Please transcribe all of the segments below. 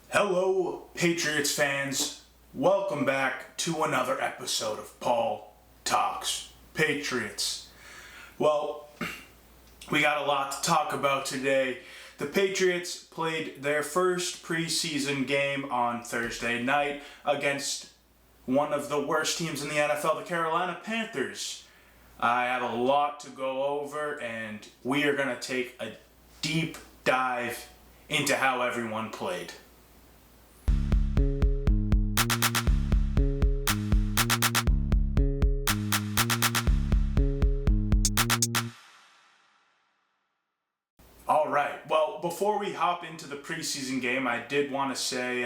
Hello, Patriots fans. Welcome back to another episode of Paul Talks Patriots. Well, we got a lot to talk about today. The Patriots played their first preseason game on Thursday night against one of the worst teams in the NFL, the Carolina Panthers. I have a lot to go over, and we are going to take a deep dive into how everyone played. All right, well, before we hop into the preseason game, I did want to say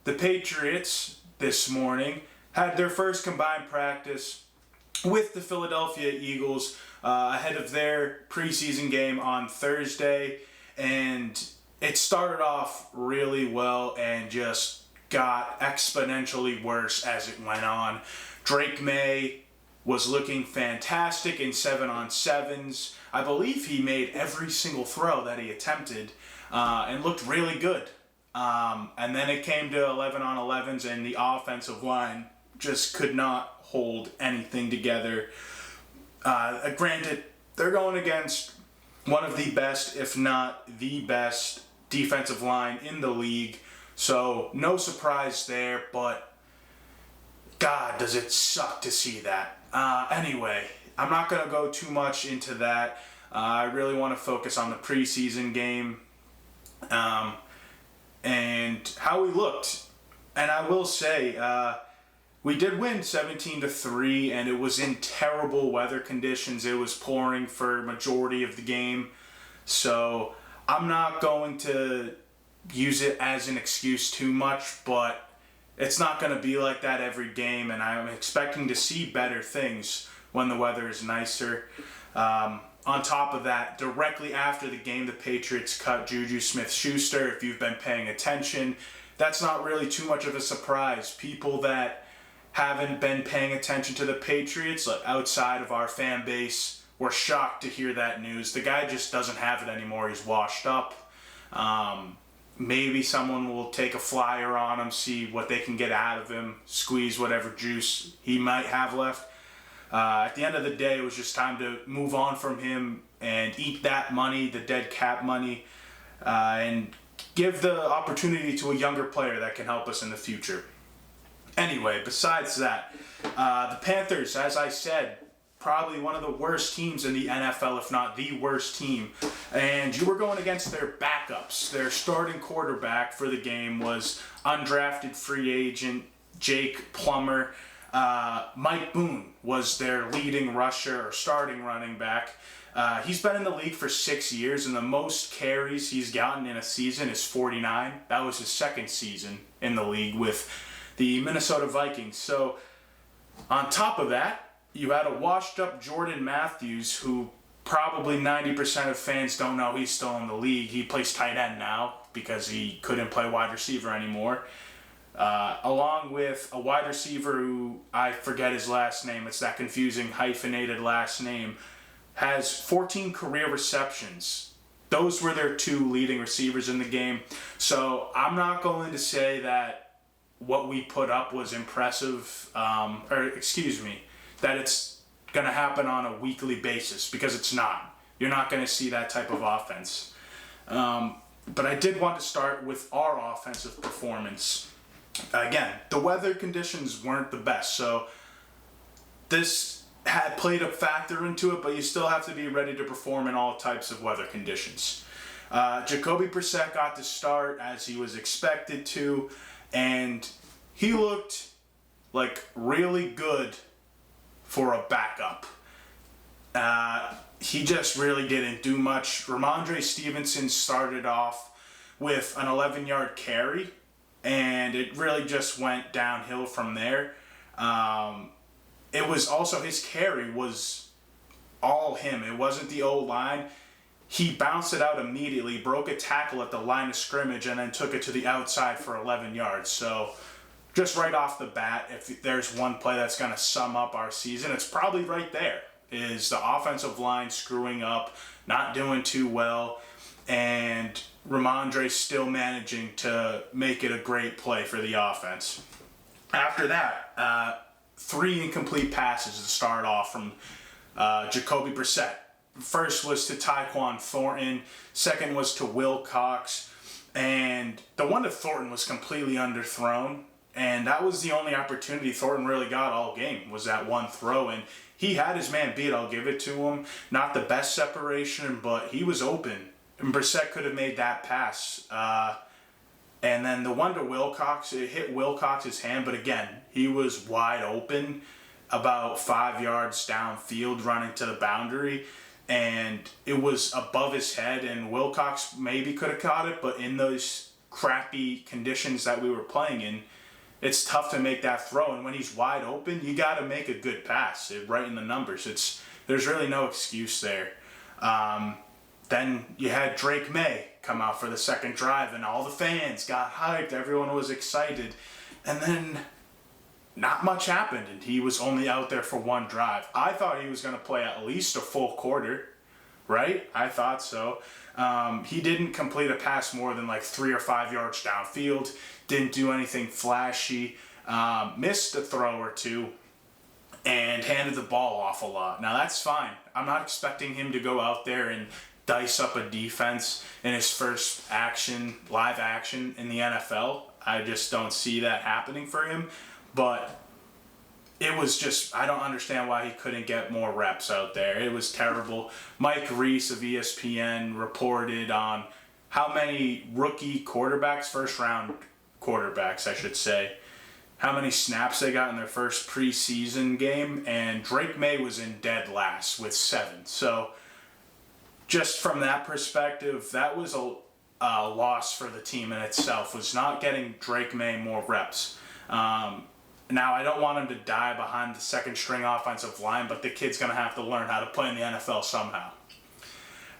the Patriots this morning had their first combined practice with the Philadelphia Eagles ahead of their preseason game on Thursday, and it started off really well and just got exponentially worse as it went on. Drake May was looking fantastic in 7-on-7s. I believe he made every single throw that he attempted and looked really good. And then it came to 11-on-11s, and the offensive line just could not hold anything together. Granted, they're going against one of the best, if not the best, defensive line in the league. So no surprise there, but God, does it suck to see that. Anyway, I'm not going to go too much into that. I really want to focus on the preseason game and how we looked. And I will say, we did win 17-3, and it was in terrible weather conditions. It was pouring for majority of the game. So I'm not going to use it as an excuse too much, but it's not going to be like that every game, and I'm expecting to see better things when the weather is nicer. On top of that, directly after the game, the Patriots cut Juju Smith-Schuster. If you've been paying attention, that's not really too much of a surprise. People that haven't been paying attention to the Patriots, like outside of our fan base, were shocked to hear that news. The guy just doesn't have it anymore. He's washed up. Maybe someone will take a flyer on him, see what they can get out of him, squeeze whatever juice he might have left. At the end of the day, it was just time to move on from him and eat that money, the dead cap money, and give the opportunity to a younger player that can help us in the future. Anyway, besides that, the Panthers, as I said, probably one of the worst teams in the NFL, if not the worst team. And you were going against their backups. Their starting quarterback for the game was undrafted free agent Jake Plummer. Mike Boone was their leading rusher or starting running back. He's been in the league for 6 years, and the most carries he's gotten in a season is 49. That was his second season in the league with the Minnesota Vikings. So on top of that, you had a washed-up Jordan Matthews, who probably 90% of fans don't know he's still in the league. He plays tight end now because he couldn't play wide receiver anymore. Along with a wide receiver who, I forget his last name, it's that confusing hyphenated last name, has 14 career receptions. Those were their two leading receivers in the game. So I'm not going to say that what we put up was impressive, that it's going to happen on a weekly basis, because it's not. You're not going to see that type of offense. But I did want to start with our offensive performance. Again, the weather conditions weren't the best, so this had played a factor into it, but you still have to be ready to perform in all types of weather conditions. Jacoby Brissett got to start as he was expected to, and he looked like really good for a backup. He just really didn't do much. Ramondre Stevenson started off with an 11-yard carry, and it really just went downhill from there. It was also, his carry was all him. It wasn't the O-line. He bounced it out immediately, broke a tackle at the line of scrimmage, and then took it to the outside for 11 yards. So just right off the bat, if there's one play that's going to sum up our season, it's probably right there, is the offensive line screwing up, not doing too well, and Ramondre still managing to make it a great play for the offense. After that, 3 incomplete passes to start off from Jacoby Brissett. First was to Tyquan Thornton. Second was to Will Cox. And the one to Thornton was completely underthrown. And that was the only opportunity Thornton really got all game, was that one throw. And he had his man beat, I'll give it to him. Not the best separation, but he was open. And Brissett could have made that pass. And then the one to Wilcox, it hit Wilcox's hand. But again, he was wide open about 5 yards downfield running to the boundary. And it was above his head. And Wilcox maybe could have caught it. But in those crappy conditions that we were playing in, it's tough to make that throw, and when he's wide open, you got to make a good pass. Right in the numbers, there's really no excuse there. Then you had Drake May come out for the second drive, and all the fans got hyped. Everyone was excited, and then not much happened, and he was only out there for one drive. I thought he was going to play at least a full quarter, right? I thought so. He didn't complete a pass more than like 3 or 5 yards downfield. Didn't do anything flashy. Missed a throw or two. And handed the ball off a lot. Now that's fine. I'm not expecting him to go out there and dice up a defense in his first live action in the NFL. I just don't see that happening for him. But it was just, I don't understand why he couldn't get more reps out there. It was terrible. Mike Reese of ESPN reported on how many rookie quarterbacks, first round quarterbacks, I should say, how many snaps they got in their first preseason game, and Drake May was in dead last with 7. So just from that perspective, that was a loss for the team in itself, was not getting Drake May more reps. Now, I don't want him to die behind the second string offensive line, but the kid's going to have to learn how to play in the NFL somehow.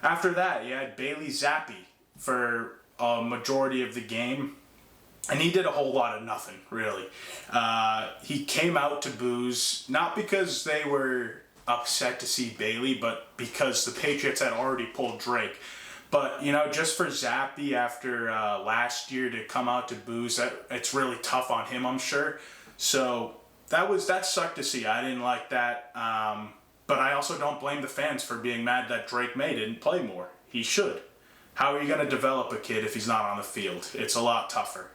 After that, you had Bailey Zappi for a majority of the game. And he did a whole lot of nothing, really. He came out to boos, not because they were upset to see Bailey, but because the Patriots had already pulled Drake. But, just for Zappi after last year to come out to boos, it's really tough on him, I'm sure. So that sucked to see. I didn't like that. But I also don't blame the fans for being mad that Drake May didn't play more. He should. How are you going to develop a kid if he's not on the field? It's a lot tougher.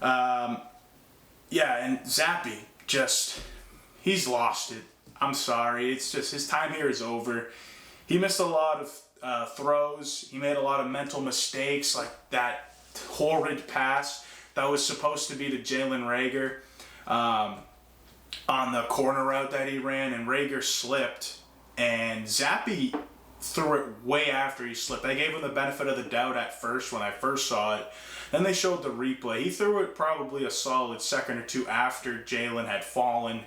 And Zappi, he's lost it. I'm sorry. It's just his time here is over. He missed a lot of throws. He made a lot of mental mistakes, like that horrid pass that was supposed to be to Jalen Reagor on the corner route that he ran, and Reagor slipped, and Zappi threw it way after he slipped. I gave him the benefit of the doubt at first when I first saw it. Then they showed the replay. He threw it probably a solid second or two after Jalen had fallen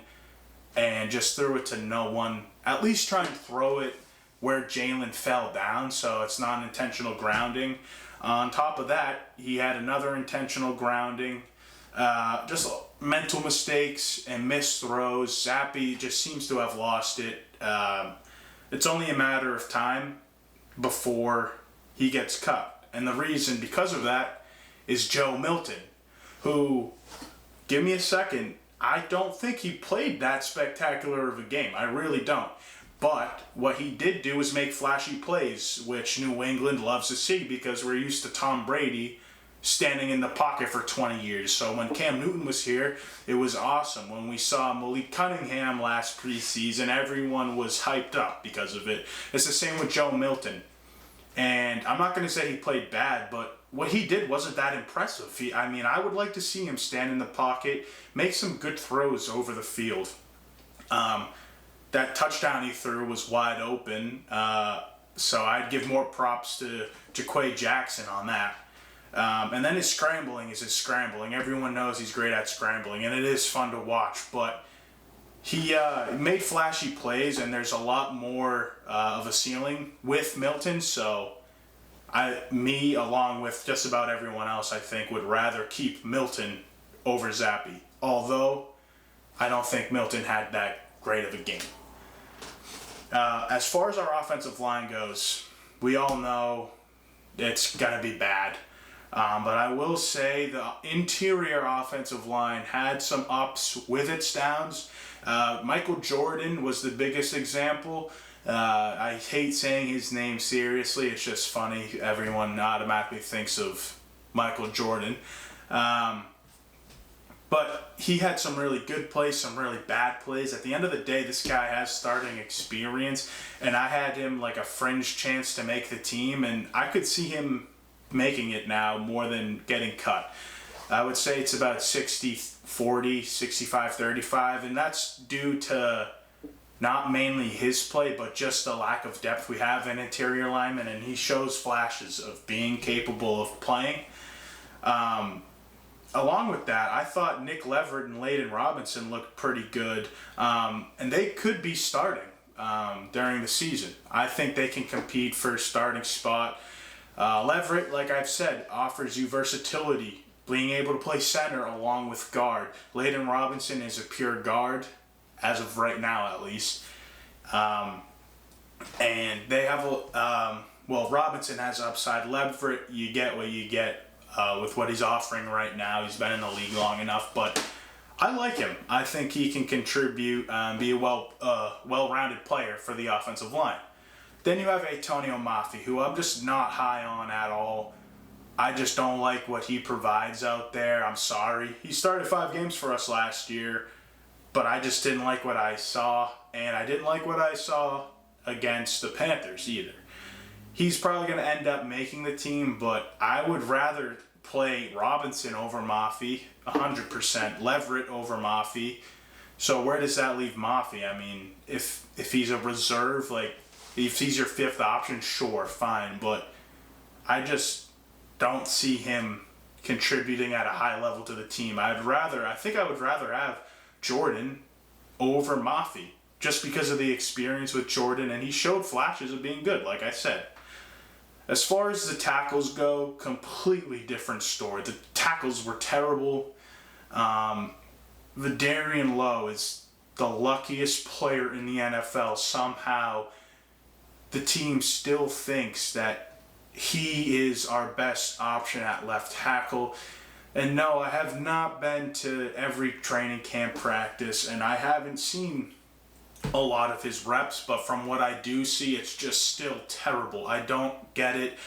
and just threw it to no one. At least try and throw it where Jalen fell down so it's not intentional grounding. On top of that, he had another intentional grounding. Just mental mistakes and missed throws. Zappi just seems to have lost it. It's only a matter of time before he gets cut. And the reason because of that is Joe Milton, who, give me a second, I don't think he played that spectacular of a game. I really don't. But what he did do was make flashy plays, which New England loves to see because we're used to Tom Brady standing in the pocket for 20 years. So when Cam Newton was here, it was awesome. When we saw Malik Cunningham last preseason, everyone was hyped up because of it. It's the same with Joe Milton. And I'm not going to say he played bad, but what he did wasn't that impressive. I would like to see him stand in the pocket, make some good throws over the field. That touchdown he threw was wide open, so I'd give more props to Jaquay Jackson on that. And then his scrambling is his scrambling. Everyone knows he's great at scrambling, and it is fun to watch. But he made flashy plays, and there's a lot more of a ceiling with Milton. So me, along with just about everyone else, I think, would rather keep Milton over Zappi. Although I don't think Milton had that great of a game. As far as our offensive line goes, we all know it's going to be bad. But I will say the interior offensive line had some ups with its downs. Michael Jordan was the biggest example. I hate saying his name seriously. It's just funny. Everyone automatically thinks of Michael Jordan. But he had some really good plays, some really bad plays. At the end of the day, this guy has starting experience, and I had him like a fringe chance to make the team, and I could see him making it now more than getting cut. I would say it's about 60-40, 65-35, and that's due to not mainly his play, but just the lack of depth we have in interior linemen, and he shows flashes of being capable of playing. Along with that, I thought Nick Leverett and Layden Robinson looked pretty good, and they could be starting during the season. I think they can compete for a starting spot. Leverett, like I've said, offers you versatility, being able to play center along with guard. Layden Robinson is a pure guard, as of right now at least. And they have, Robinson has upside. Leverett, you get what you get. With what he's offering right now. He's been in the league long enough, but I like him. I think he can contribute and be a well-rounded player for the offensive line. Then you have Antonio Mafi, who I'm just not high on at all. I just don't like what he provides out there. I'm sorry. He started 5 games for us last year, but I just didn't like what I saw, and I didn't like what I saw against the Panthers either. He's probably going to end up making the team, but I would rather play Robinson over Mafi, 100%, Leverett over Mafi. So where does that leave Mafi? I mean, if he's a reserve, like if he's your 5th option, sure, fine, but I just don't see him contributing at a high level to the team. I think I would rather have Jordan over Mafi, just because of the experience with Jordan, and he showed flashes of being good, like I said. As far as the tackles go, completely different story. The tackles were terrible. Vidarian Lowe is the luckiest player in the NFL. Somehow, the team still thinks that he is our best option at left tackle. And no, I have not been to every training camp practice, and I haven't seen a lot of his reps, but from what I do see, it's just still terrible. I don't get it.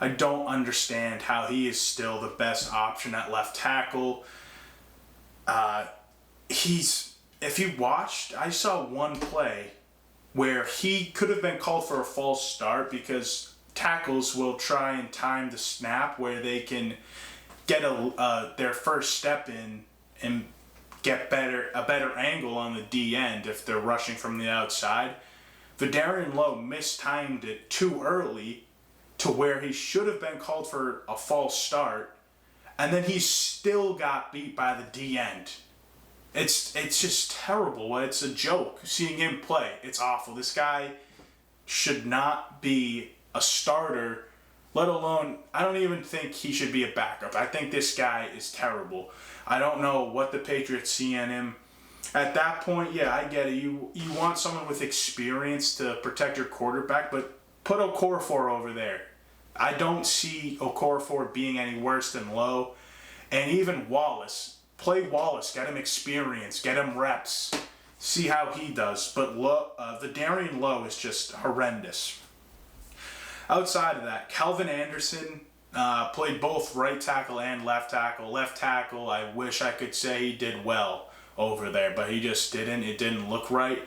I don't understand how he is still the best option at left tackle. If you watched, I saw one play where he could have been called for a false start because tackles will try and time the snap where they can get their first step in and get a better angle on the D end if they're rushing from the outside. Vidarian Lowe mistimed it too early to where he should have been called for a false start, and then he still got beat by the D end. It's just terrible. It's a joke seeing him play. It's awful. This guy should not be a starter, let alone, I don't even think he should be a backup. I think this guy is terrible. I don't know what the Patriots see in him. At that point, yeah, I get it. You want someone with experience to protect your quarterback, but put Okorafor over there. I don't see Okorafor being any worse than Lowe. And even Wallace. Play Wallace. Get him experience. Get him reps. See how he does. But Vidarian Lowe is just horrendous. Outside of that, Calvin Anderson played both right tackle and left tackle. Left tackle, I wish I could say he did well over there, but he just didn't. It didn't look right.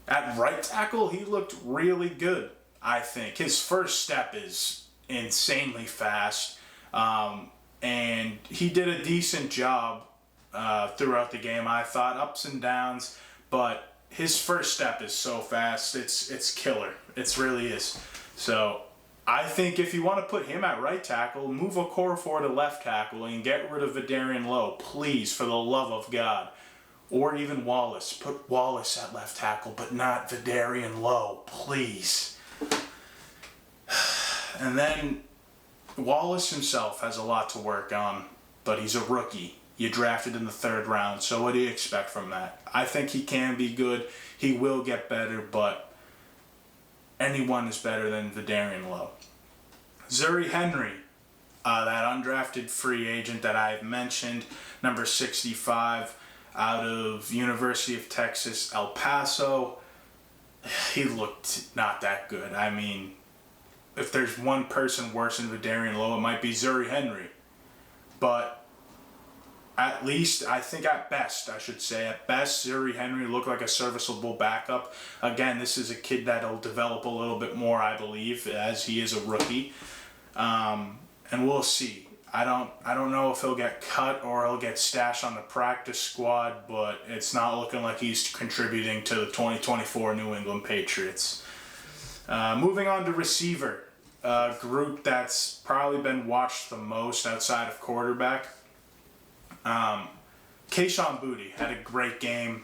At right tackle, he looked really good, I think. His first step is insanely fast, and he did a decent job throughout the game, I thought. Ups and downs, but his first step is so fast. It's killer. It really is. So I think if you want to put him at right tackle, move Okorafor to left tackle and get rid of Vidarian Lowe, please, for the love of God. Or even Wallace. Put Wallace at left tackle, but not Vidarian Lowe, please. And then Wallace himself has a lot to work on, but he's a rookie. You drafted in the 3rd round, so what do you expect from that? I think he can be good. He will get better, but anyone is better than Vidarian Lowe. Zuri Henry, that undrafted free agent that I've mentioned, number 65, out of University of Texas, El Paso. He looked not that good. I mean, if there's one person worse than Vidarian Lowe, it might be Zuri Henry. But at least, I think at best, Zuri Henry looked like a serviceable backup. Again, this is a kid that'll develop a little bit more, I believe, as he is a rookie. And we'll see. I don't know if he'll get cut or he'll get stashed on the practice squad, but it's not looking like he's contributing to the 2024 New England Patriots. Moving on to receiver, a group that's probably been watched the most outside of quarterback. Kayshon Boutte had a great game,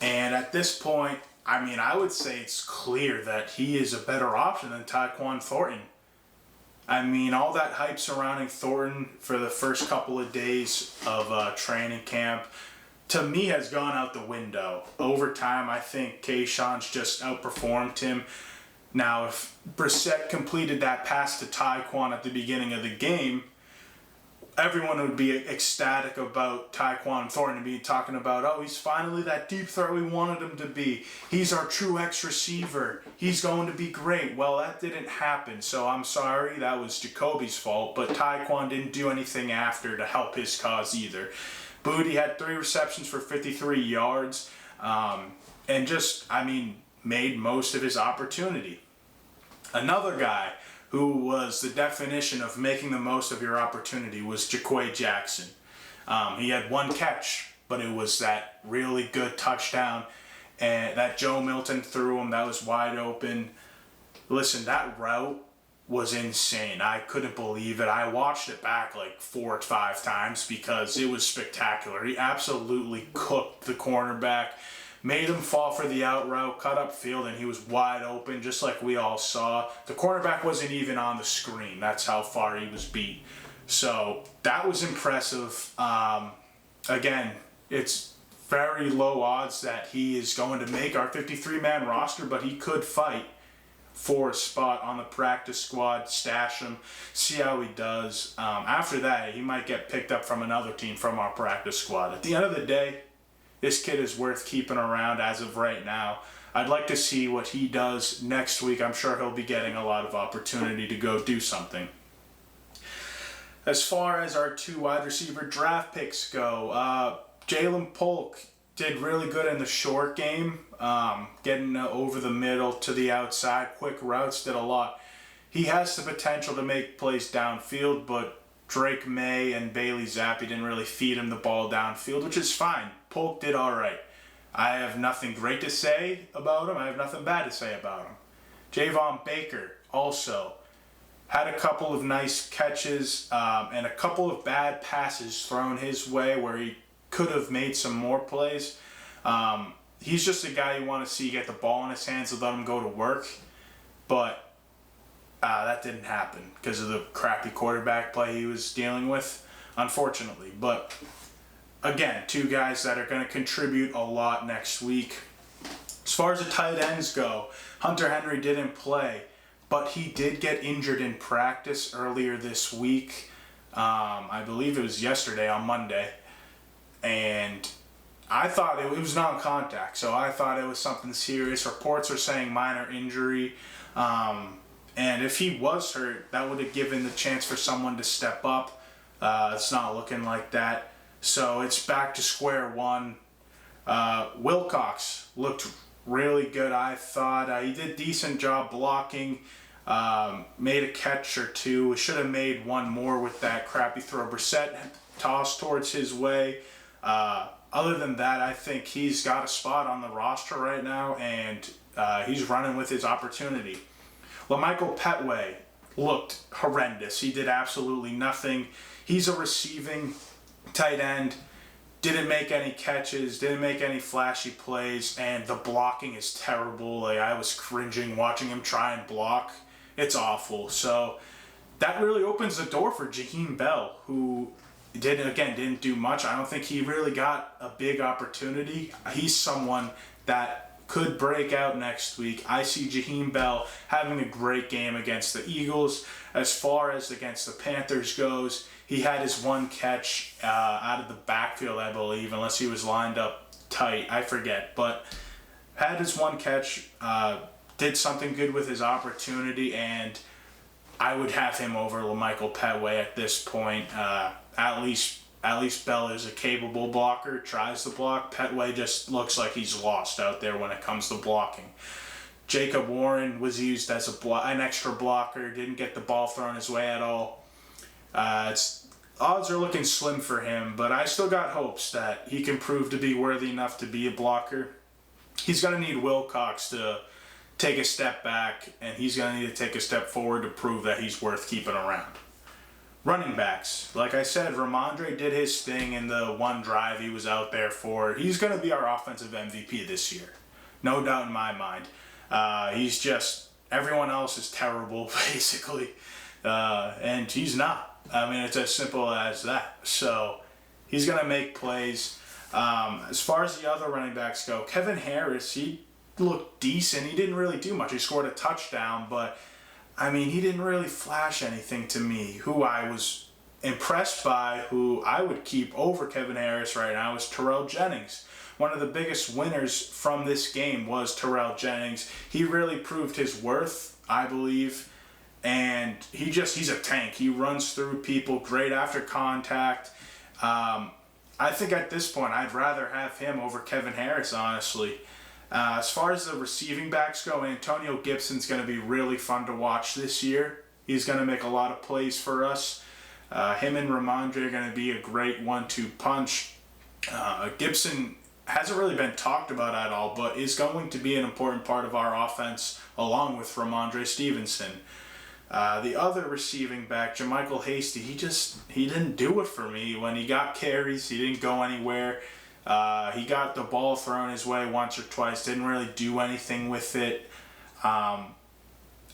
and at this point, I mean, I would say it's clear that he is a better option than Tyquan Thornton. I mean, all that hype surrounding Thornton for the first couple of days of training camp, to me, has gone out the window. Over time, I think Kayshon's just outperformed him. Now, if Brissett completed that pass to Tyquan at the beginning of the game, everyone would be ecstatic about Tyquan Thornton and be talking about, oh, he's finally that deep threat we wanted him to be. He's our true X receiver. He's going to be great. Well, that didn't happen, so I'm sorry. That was Jacoby's fault, but Tyquan didn't do anything after to help his cause either. Boutte had 3 receptions for 53 yards and just, made most of his opportunity. Another guy who was the definition of making the most of your opportunity was Jaquay Jackson. He had 1 catch, but it was that really good touchdown and that Joe Milton threw him that was wide open. Listen, that route was insane. I couldn't believe it. I watched it back like 4 or 5 times because it was spectacular. He absolutely cooked the cornerback, made him fall for the out route, cut up field, and he was wide open, just like we all saw. The cornerback wasn't even on the screen. That's how far he was beat. So that was impressive. Again, it's very low odds that he is going to make our 53-man roster, but he could fight for a spot on the practice squad, stash him, see how he does. After that, he might get picked up from another team from our practice squad. At the end of the day, this kid is worth keeping around as of right now. I'd like to see what he does next week. I'm sure he'll be getting a lot of opportunity to go do something. As far as our 2 wide receiver draft picks go, Jalen Polk did really good in the short game, getting over the middle to the outside. Quick routes, did a lot. He has the potential to make plays downfield, but Drake May and Bailey Zappi didn't really feed him the ball downfield, which is fine. Polk did all right. I have nothing great to say about him. I have nothing bad to say about him. Javon Baker also had a couple of nice catches and a couple of bad passes thrown his way where he could have made some more plays. He's just a guy you want to see get the ball in his hands and let him go to work. But that didn't happen because of the crappy quarterback play he was dealing with, unfortunately. But again, 2 guys that are going to contribute a lot next week. As far as the tight ends go, Hunter Henry didn't play, but he did get injured in practice earlier this week. I believe it was yesterday on Monday. And I thought it was non-contact, so I thought it was something serious. Reports are saying minor injury. And if he was hurt, that would have given the chance for someone to step up. It's not looking like that. So it's back to square one. Wilcox looked really good, I thought. He did a decent job blocking. Made a catch or 2. Should have made 1 more with that crappy throw. Brissett tossed towards his way. Other than that, I think he's got a spot on the roster right now, and he's running with his opportunity. LaMichael Petway looked horrendous. He did absolutely nothing. He's a receiving tight end. Didn't make any catches, didn't make any flashy plays, and the blocking is terrible. Like, I was cringing watching him try and block. It's awful. So that really opens the door for Jaheim Bell, who didn't do much. I don't think he really got a big opportunity. He's someone that could break out next week. I see Jaheim Bell having a great game against the Eagles. As far as against the Panthers goes, he had his one catch out of the backfield, I believe, unless he was lined up tight. I forget. But had his one catch, did something good with his opportunity, and I would have him over LaMichael Petway at this point. At least Bell is a capable blocker, tries to block. Petway just looks like he's lost out there when it comes to blocking. Jacob Warren was used as an extra blocker, didn't get the ball thrown his way at all. Odds are looking slim for him, but I still got hopes that he can prove to be worthy enough to be a blocker. He's going to need Wilcox to take a step back, and he's going to need to take a step forward to prove that he's worth keeping around. Running backs. Like I said, Ramondre did his thing in the one drive he was out there for. He's going to be our offensive MVP this year. No doubt in my mind. Everyone else is terrible, basically. And he's not. I mean, it's as simple as that. So, he's going to make plays. As far as the other running backs go, Kevin Harris, he looked decent. He didn't really do much. He scored a touchdown, but I mean, he didn't really flash anything to me. Who I was impressed by, who I would keep over Kevin Harris right now, is Terrell Jennings. One of the biggest winners from this game was Terrell Jennings. He really proved his worth, I believe, and he's a tank. He runs through people, great after contact. I think at this point, I'd rather have him over Kevin Harris, honestly. As far as the receiving backs go, Antonio Gibson's going to be really fun to watch this year. He's going to make a lot of plays for us. Him and Ramondre are going to be a great 1-2 punch. Gibson hasn't really been talked about at all, but is going to be an important part of our offense along with Ramondre Stevenson. The other receiving back, Jermichael Hasty, he didn't do it for me. When he got carries, he didn't go anywhere. He got the ball thrown his way once or twice, didn't really do anything with it. I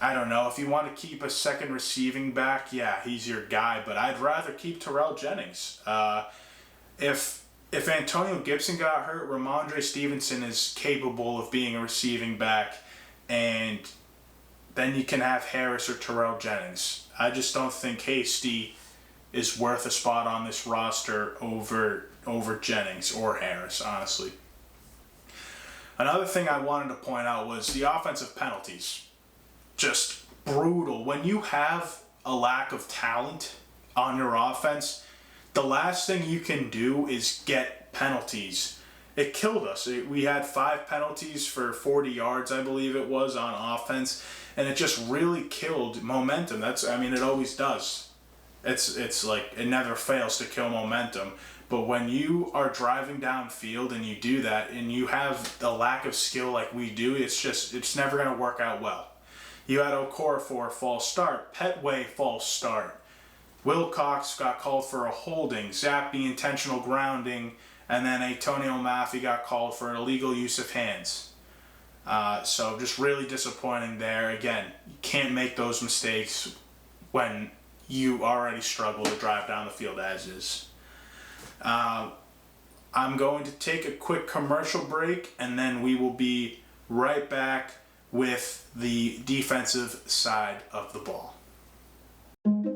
don't know. If you want to keep a second receiving back, yeah, he's your guy, but I'd rather keep Terrell Jennings. If Antonio Gibson got hurt, Ramondre Stevenson is capable of being a receiving back, and then you can have Harris or Terrell Jennings. I just don't think Hasty is worth a spot on this roster over Jennings or Harris, honestly. Another thing I wanted to point out was the offensive penalties. Just brutal. When you have a lack of talent on your offense, the last thing you can do is get penalties. It killed us. We had 5 penalties for 40 yards, I believe it was, on offense, and it just really killed momentum. It always does. It's like it never fails to kill momentum. But when you are driving downfield and you do that and you have a lack of skill like we do, it's never going to work out well. You had Okorafor false start, Petway false start. Wilcox got called for a holding, Zappi intentional grounding, and then Antonio Maffey got called for an illegal use of hands. So just really disappointing there. Again, you can't make those mistakes when you already struggle to drive down the field as is. I'm going to take a quick commercial break, and then we will be right back with the defensive side of the ball.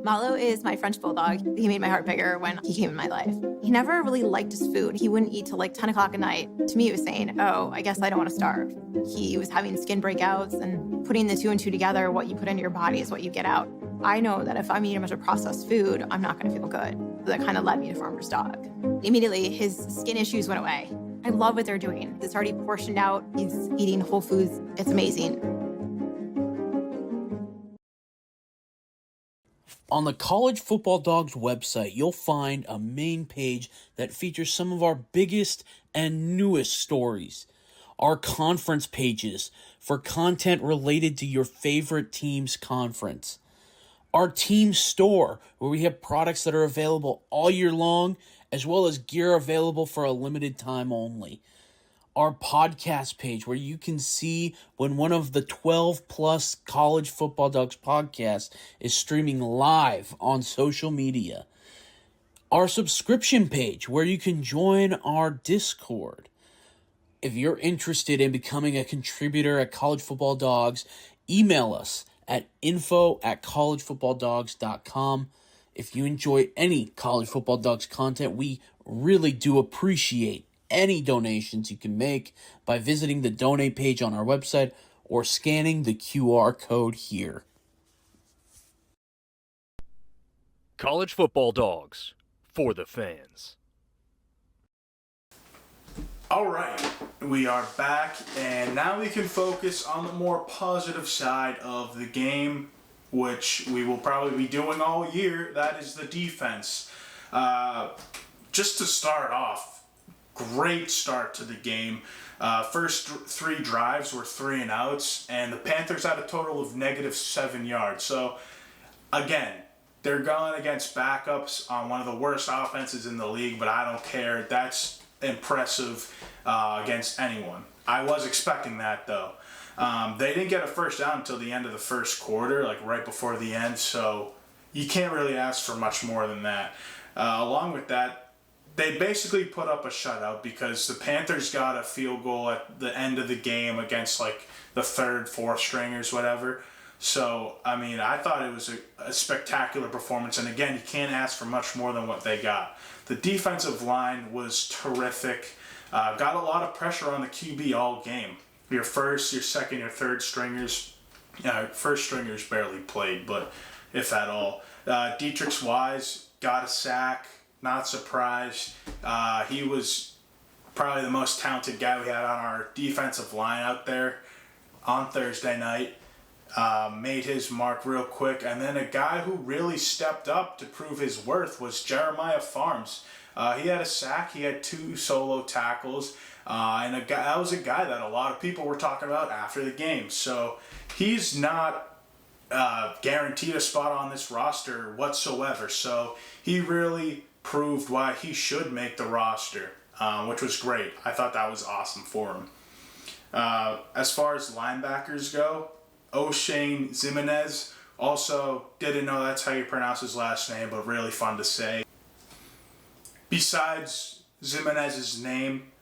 Malo is my French bulldog. He made my heart bigger when he came in my life. He never really liked his food. He wouldn't eat till like 10 o'clock at night. To me, it was saying, oh, I guess I don't want to starve. He was having skin breakouts, and putting the 2 and 2 together, what you put into your body is what you get out. I know that if I'm eating a bunch of processed food, I'm not going to feel good. So that kind of led me to Farmer's Dog. Immediately, his skin issues went away. I love what they're doing. It's already portioned out. He's eating whole foods. It's amazing. On the College Football Dogs website, you'll find a main page that features some of our biggest and newest stories. Our conference pages for content related to your favorite team's conference. Our team store, where we have products that are available all year long, as well as gear available for a limited time only. Our podcast page, where you can see when one of the 12 plus College Football Dogs podcasts is streaming live on social media. Our subscription page, where you can join our Discord. If you're interested in becoming a contributor at College Football Dogs, email us at info@collegefootballdogs.com. If you enjoy any College Football Dogs content, we really do appreciate any donations you can make by visiting the donate page on our website or scanning the QR code here. College Football Dogs, for the fans. All right, we are back, and now we can focus on the more positive side of the game, which we will probably be doing all year. That is the defense. Just to start off, great start to the game. First three drives were 3 and outs, and the Panthers had a total of -7 yards. So, again, they're going against backups on one of the worst offenses in the league, but I don't care. That's impressive against anyone. I was expecting that, though. They didn't get a first down until the end of the first quarter, like right before the end, so you can't really ask for much more than that. Along with that, they basically put up a shutout because the Panthers got a field goal at the end of the game against like the third, fourth stringers, whatever. So, I mean, I thought it was a spectacular performance, and again, you can't ask for much more than what they got. The defensive line was terrific. Got a lot of pressure on the QB all game. Your first, your second, your third stringers, first stringers barely played, but if at all. Dietrich Wise got a sack, not surprised. He was probably the most talented guy we had on our defensive line out there on Thursday night. Made his mark real quick, and then a guy who really stepped up to prove his worth was Jeremiah Farms. He had a sack, he had 2 solo tackles, and that was a guy that a lot of people were talking about after the game. So he's not guaranteed a spot on this roster whatsoever. So he really proved why he should make the roster, which was great. I thought that was awesome for him. As far as linebackers go, O'Shane Zimenez, also didn't know that's how you pronounce his last name, but really fun to say. Besides Zimenez's name,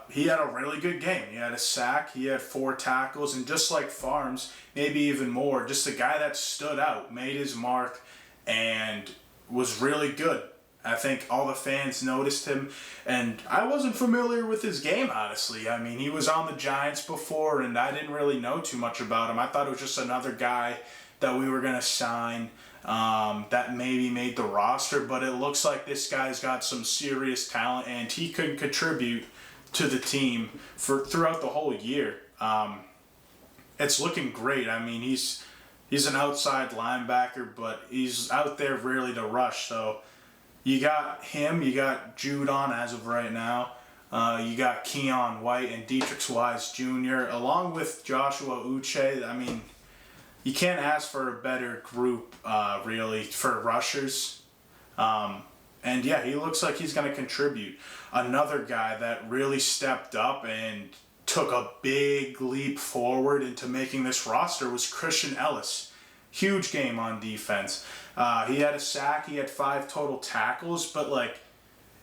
he had a really good game. He had a sack, he had 4 tackles, and just like Farms, maybe even more, just a guy that stood out, made his mark, and was really good. I think all the fans noticed him, and I wasn't familiar with his game, honestly. I mean, he was on the Giants before, and I didn't really know too much about him. I thought it was just another guy that we were going to sign that maybe made the roster, but it looks like this guy's got some serious talent, and he could contribute to the team throughout the whole year. It's looking great. I mean, he's an outside linebacker, but he's out there really to rush, so you got him, you got Judon as of right now, you got Keon White and Dietrich Wise Jr., along with Joshua Uche. I mean, you can't ask for a better group, really, for rushers. And yeah, he looks like he's going to contribute. Another guy that really stepped up and took a big leap forward into making this roster was Christian Ellis. Huge game on defense. He had a sack, he had 5 total tackles, but like,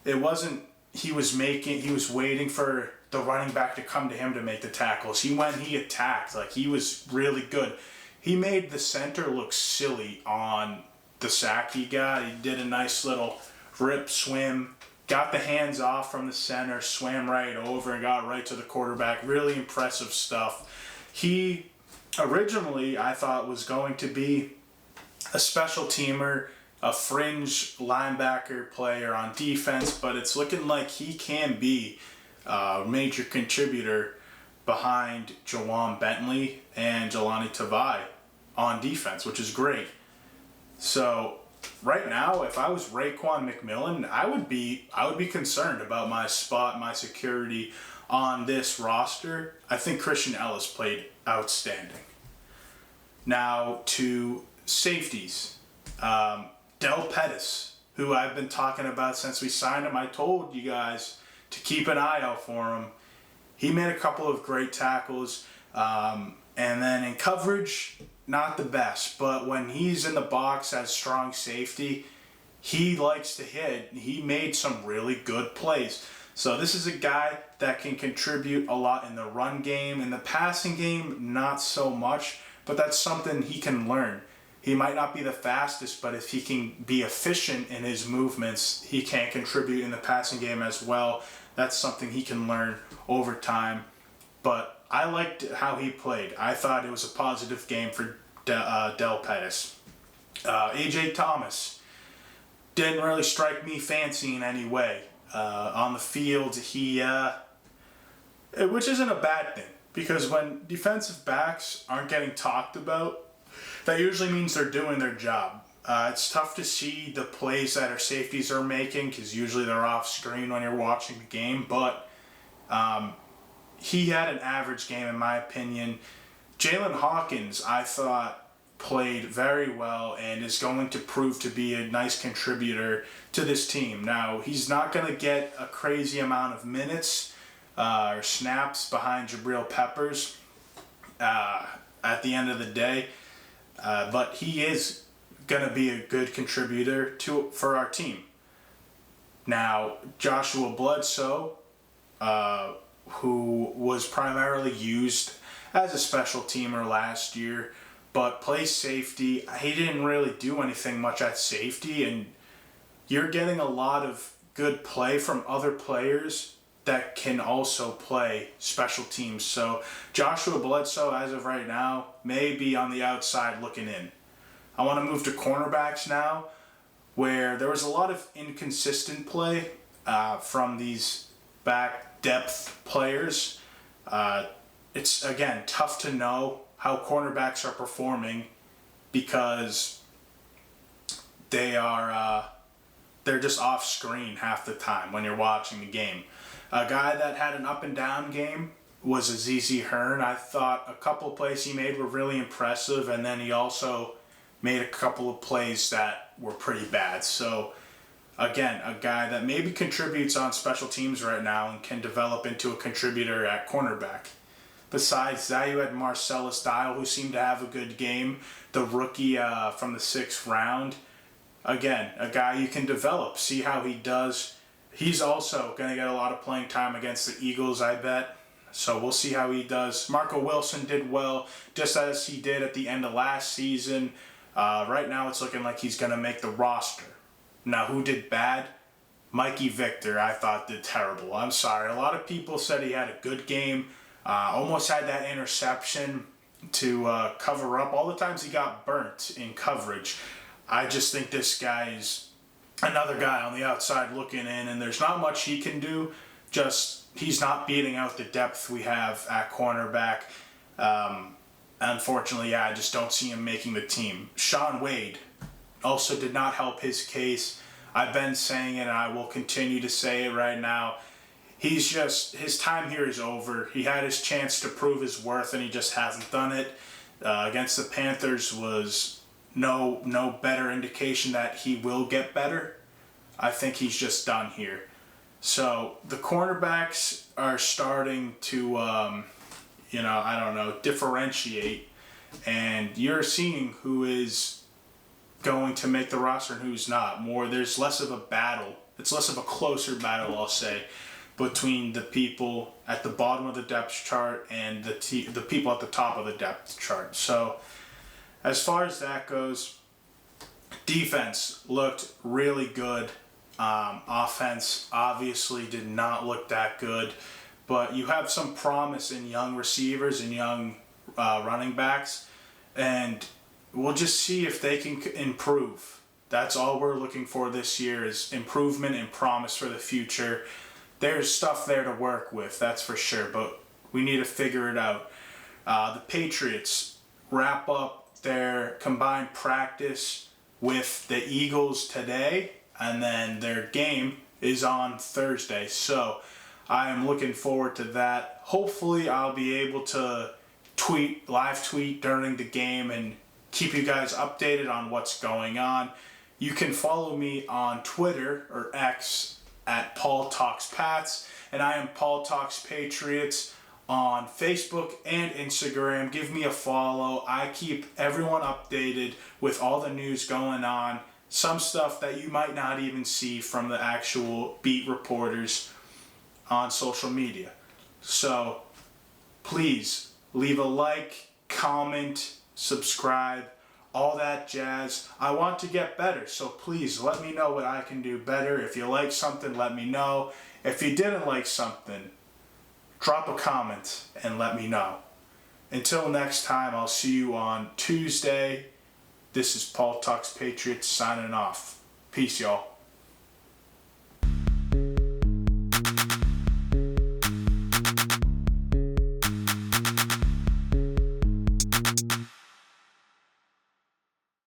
it wasn't, he was waiting for the running back to come to him to make the tackles. He attacked, like he was really good. He made the center look silly on the sack he got. He did a nice little rip swim, got the hands off from the center, swam right over and got right to the quarterback. Really impressive stuff. He originally, I thought, was going to be a special teamer, a fringe linebacker player on defense, but it's looking like he can be a major contributor behind Jawan Bentley and Jelani Tavai on defense, which is great. So right now, if I was Raekwon McMillan, I would be concerned about my spot, my security on this roster. I think Christian Ellis played outstanding. Now to safeties. Del Pettis, who I've been talking about since we signed him. I told you guys to keep an eye out for him. He made a couple of great tackles. And then in coverage, not the best. But when he's in the box as strong safety, he likes to hit. He made some really good plays. So this is a guy that can contribute a lot in the run game. In the passing game, not so much, but that's something he can learn. He might not be the fastest, but if he can be efficient in his movements, he can contribute in the passing game as well. That's something he can learn over time. But I liked how he played. I thought it was a positive game for Del Pettis. A.J. Thomas didn't really strike me fancy in any way. On the field, which isn't a bad thing, because when defensive backs aren't getting talked about, that usually means they're doing their job. It's tough to see the plays that our safeties are making, because usually they're off screen when you're watching the game, but he had an average game in my opinion. Jalen Hawkins, I thought, played very well and is going to prove to be a nice contributor to this team. Now, he's not going to get a crazy amount of minutes or snaps behind Jabril Peppers at the end of the day, but he is going to be a good contributor for our team. Now, Joshua Bledsoe, who was primarily used as a special teamer last year, but plays safety. He didn't really do anything much at safety, and you're getting a lot of good play from other players that can also play special teams. So Joshua Bledsoe, as of right now, may be on the outside looking in. I want to move to cornerbacks now, where there was a lot of inconsistent play from these back depth players. It's, again, tough to know how cornerbacks are performing because they're just off screen half the time when you're watching the game. A guy that had an up and down game was Azizi Hearn. I thought a couple of plays he made were really impressive, and then he also made a couple of plays that were pretty bad. So again, a guy that maybe contributes on special teams right now and can develop into a contributor at cornerback. Besides that, you had Marcellus Dial, who seemed to have a good game, the rookie from the 6th round. Again, a guy you can develop, see how he does. He's also going to get a lot of playing time against the Eagles, I bet. So we'll see how he does. Marco Wilson did well, just as he did at the end of last season. Right now it's looking like he's going to make the roster. Now, who did bad? Mikey Victor, I thought, did terrible. I'm sorry. A lot of people said he had a good game. Almost had that interception to cover up all the times he got burnt in coverage. I just think this guy is another guy on the outside looking in, and there's not much he can do. Just he's not beating out the depth we have at cornerback. Unfortunately, I just don't see him making the team. Sean Wade also did not help his case. I've been saying it, and I will continue to say it right now. His time here is over. He had his chance to prove his worth, and he just hasn't done it. Against the Panthers was no better indication that he will get better. I think he's just done here. So the cornerbacks are starting to, differentiate, and you're seeing who is going to make the roster and who's not. There's less of a battle. It's less of a closer battle, I'll say, between the people at the bottom of the depth chart and the people at the top of the depth chart. So as far as that goes, defense looked really good. Offense obviously did not look that good, but you have some promise in young receivers and young running backs, and we'll just see if they can improve. That's all we're looking for this year, is improvement and promise for the future. There's stuff there to work with, that's for sure, but we need to figure it out. The Patriots wrap up their combined practice with the Eagles today, and then their game is on Thursday. So I am looking forward to that. Hopefully I'll be able to live tweet during the game and keep you guys updated on what's going on. You can follow me on Twitter or X at Paul Talks Pats, and I am Paul Talks Patriots on Facebook and Instagram. Give me a follow. I keep everyone updated with all the news going on, some stuff that you might not even see from the actual beat reporters. on social media. So please leave a like, comment, subscribe, all that jazz. I want to get better, so please let me know what I can do better. If you like something, let me know. If you didn't like something, drop a comment and let me know. Until next time, I'll see you on Tuesday. This is Paul Talks Patriots signing off. Peace, y'all.